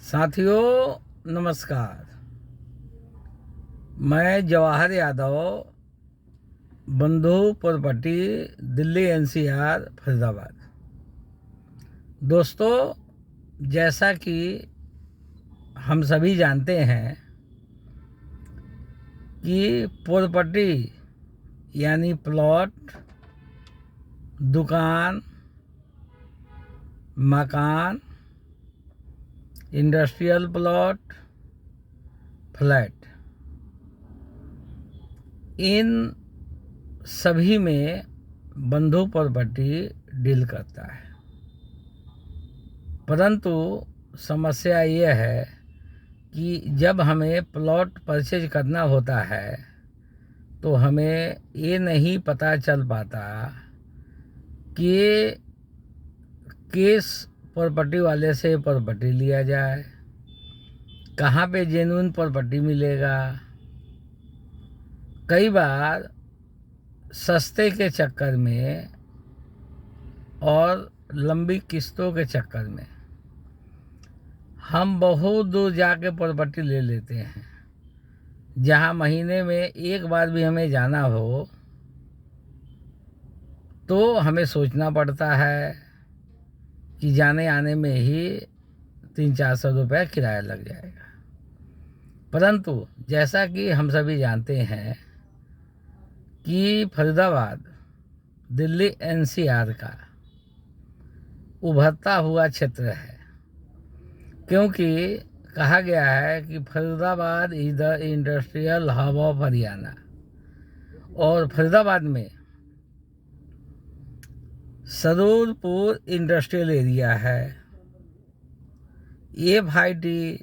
साथियों नमस्कार। मैं जवाहर यादव, बंधु प्रॉपर्टी, दिल्ली एनसीआर फरीदाबाद। दोस्तों, जैसा कि हम सभी जानते हैं कि प्रॉपर्टी यानी प्लॉट, दुकान, मकान, इंडस्ट्रियल प्लॉट, फ्लैट, इन सभी में बंधु प्रॉपर्टी डील करता है। परंतु समस्या ये है कि जब हमें प्लॉट परचेज करना होता है तो हमें ये नहीं पता चल पाता कि किस प्रॉपर्टी वाले से प्रॉपर्टी लिया जाए, कहाँ पे जेन्युइन प्रॉपर्टी मिलेगा। कई बार सस्ते के चक्कर में और लंबी किस्तों के चक्कर में हम बहुत दूर जाके प्रॉपर्टी ले लेते हैं, जहाँ महीने में एक बार भी हमें जाना हो तो हमें सोचना पड़ता है कि जाने आने में ही 300-400 रुपये किराया लग जाएगा। परंतु जैसा कि हम सभी जानते हैं कि फरीदाबाद दिल्ली एनसीआर का उभरता हुआ क्षेत्र है, क्योंकि कहा गया है कि Faridabad is the industrial hub of Haryana. और फरीदाबाद में सदूरपुर इंडस्ट्रियल एरिया है, एफआईटी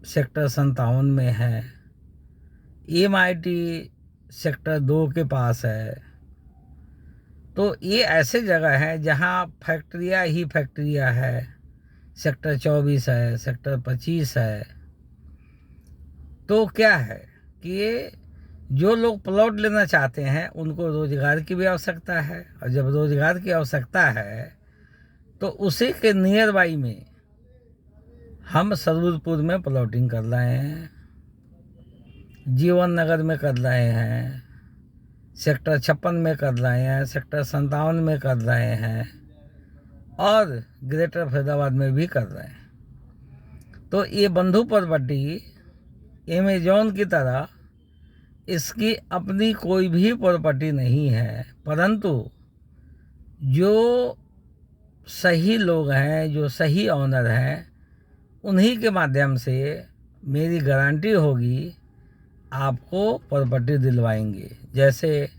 सेक्टर 57 में है, एमआईटी सेक्टर 2 के पास है। तो ये ऐसे जगह हैं जहाँ फैक्ट्रियाँ ही फैक्ट्रियाँ है। सेक्टर 24 है, सेक्टर 25 है। तो क्या है कि ये जो लोग प्लॉट लेना चाहते हैं उनको रोजगार की भी आवश्यकता है, और जब रोजगार की आवश्यकता है तो उसी के नियर बाई में हम सदूरपुर में प्लॉटिंग कर रहे हैं, जीवन नगर में कर रहे हैं, सेक्टर 56 में कर रहे हैं, सेक्टर 57 में कर रहे हैं, और ग्रेटर फरीदाबाद में भी कर रहे हैं। तो ये बंधु प्रॉपर्टी अमेजॉन की तरह इसकी अपनी कोई भी प्रॉपर्टी नहीं है, परंतु जो सही लोग हैं, जो सही ऑनर हैं, उन्हीं के माध्यम से मेरी गारंटी होगी आपको प्रॉपर्टी दिलवाएंगे। जैसे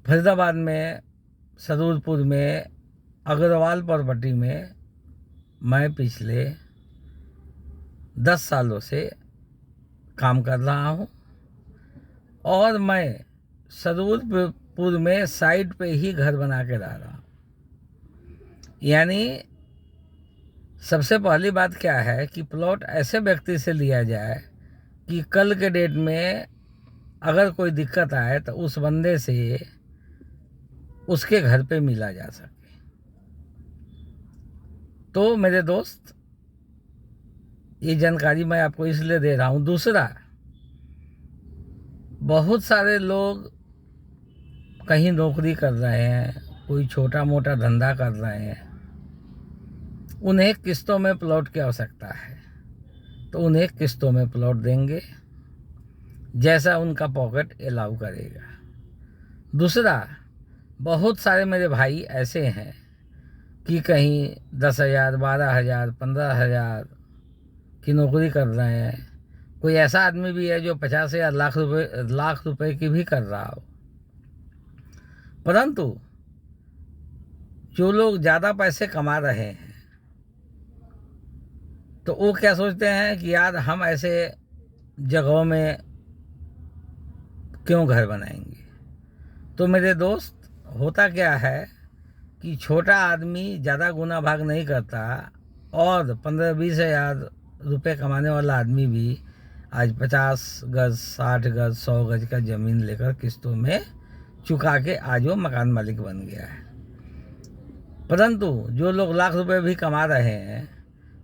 फरीदाबाद में सदूरपुर में अग्रवाल प्रॉपर्टी में मैं पिछले 10 सालों से काम कर रहा हूँ, और मैं सदूरपुर में साइट पे ही घर बना के रह रहा हूँ। यानी सबसे पहली बात क्या है कि प्लॉट ऐसे व्यक्ति से लिया जाए कि कल के डेट में अगर कोई दिक्कत आए तो उस बंदे से उसके घर पे मिला जा सके। तो मेरे दोस्त, ये जानकारी मैं आपको इसलिए दे रहा हूँ। दूसरा, बहुत सारे लोग कहीं नौकरी कर रहे हैं, कोई छोटा मोटा धंधा कर रहे हैं, उन्हें किस्तों में प्लॉट की आवश्यकता है, तो उन्हें किस्तों में प्लॉट देंगे जैसा उनका पॉकेट अलाउ करेगा। दूसरा, बहुत सारे मेरे भाई ऐसे हैं कि कहीं 10,000, 12,000, 15,000 की नौकरी कर रहे हैं। कोई ऐसा आदमी भी है जो 50,000, लाख रुपए की भी कर रहा हो। परंतु जो लोग ज़्यादा पैसे कमा रहे हैं तो वो क्या सोचते हैं कि यार हम ऐसे जगहों में क्यों घर बनाएंगे। तो मेरे दोस्त, होता क्या है कि छोटा आदमी ज़्यादा गुना भाग नहीं करता, और 15-20 हज़ार रुपये कमाने वाला आदमी भी आज 50 गज, 60 गज, 100 गज का ज़मीन लेकर किस्तों में चुका के आज वो मकान मालिक बन गया है। परंतु जो लोग लाख रुपए भी कमा रहे हैं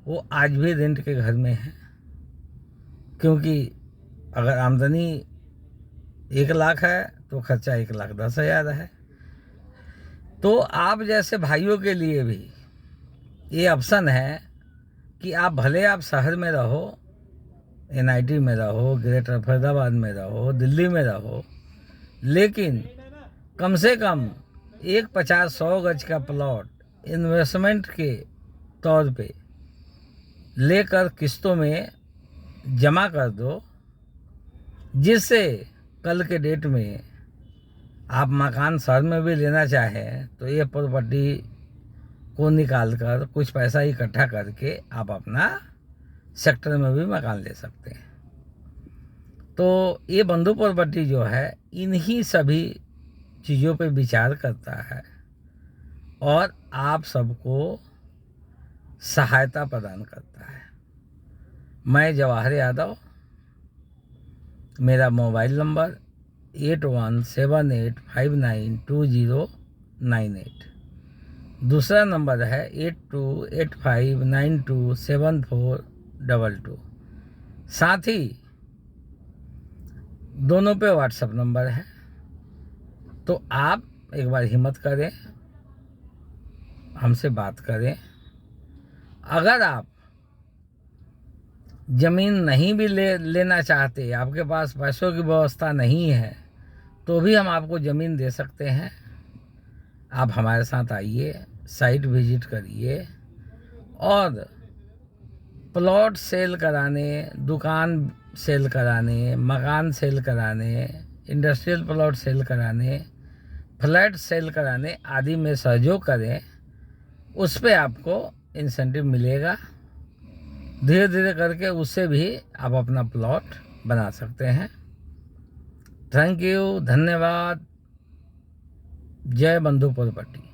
वो आज भी रेंट के घर में हैं, क्योंकि अगर आमदनी 1 लाख है तो खर्चा 1,10,000 है। तो आप जैसे भाइयों के लिए भी ये ऑप्शन है कि आप भले आप शहर में रहो, NIT में रहो, ग्रेटर फरीदाबाद में रहो, दिल्ली में रहो, लेकिन कम से कम एक 50-100 गज का प्लॉट इन्वेस्टमेंट के तौर पे लेकर किस्तों में जमा कर दो, जिससे कल के डेट में आप मकान शहर में भी लेना चाहें तो ये प्रॉपर्टी को निकाल कर कुछ पैसा इकट्ठा करके आप अपना सेक्टर में भी मकान ले सकते हैं। तो ये बंधु प्रॉपर्टी जो है इन्हीं सभी चीज़ों पे विचार करता है और आप सबको सहायता प्रदान करता है। मैं जवाहर यादव, मेरा मोबाइल नंबर 8178592098, दूसरा नंबर है 8285927422। साथ ही दोनों पे व्हाट्सएप नंबर है। तो आप एक बार हिम्मत करें, हमसे बात करें। अगर आप ज़मीन नहीं भी लेना चाहते, आपके पास पैसों की व्यवस्था नहीं है, तो भी हम आपको ज़मीन दे सकते हैं। आप हमारे साथ आइए, साइट विजिट करिए और प्लॉट सेल कराने, दुकान सेल कराने, मकान सेल कराने, इंडस्ट्रियल प्लॉट सेल कराने, फ्लैट सेल कराने आदि में सहयोग करें। उस पे आपको इंसेंटिव मिलेगा। धीरे धीरे करके उससे भी आप अपना प्लॉट बना सकते हैं। थैंक यू, धन्यवाद। जय बंधु प्रॉपर्टी।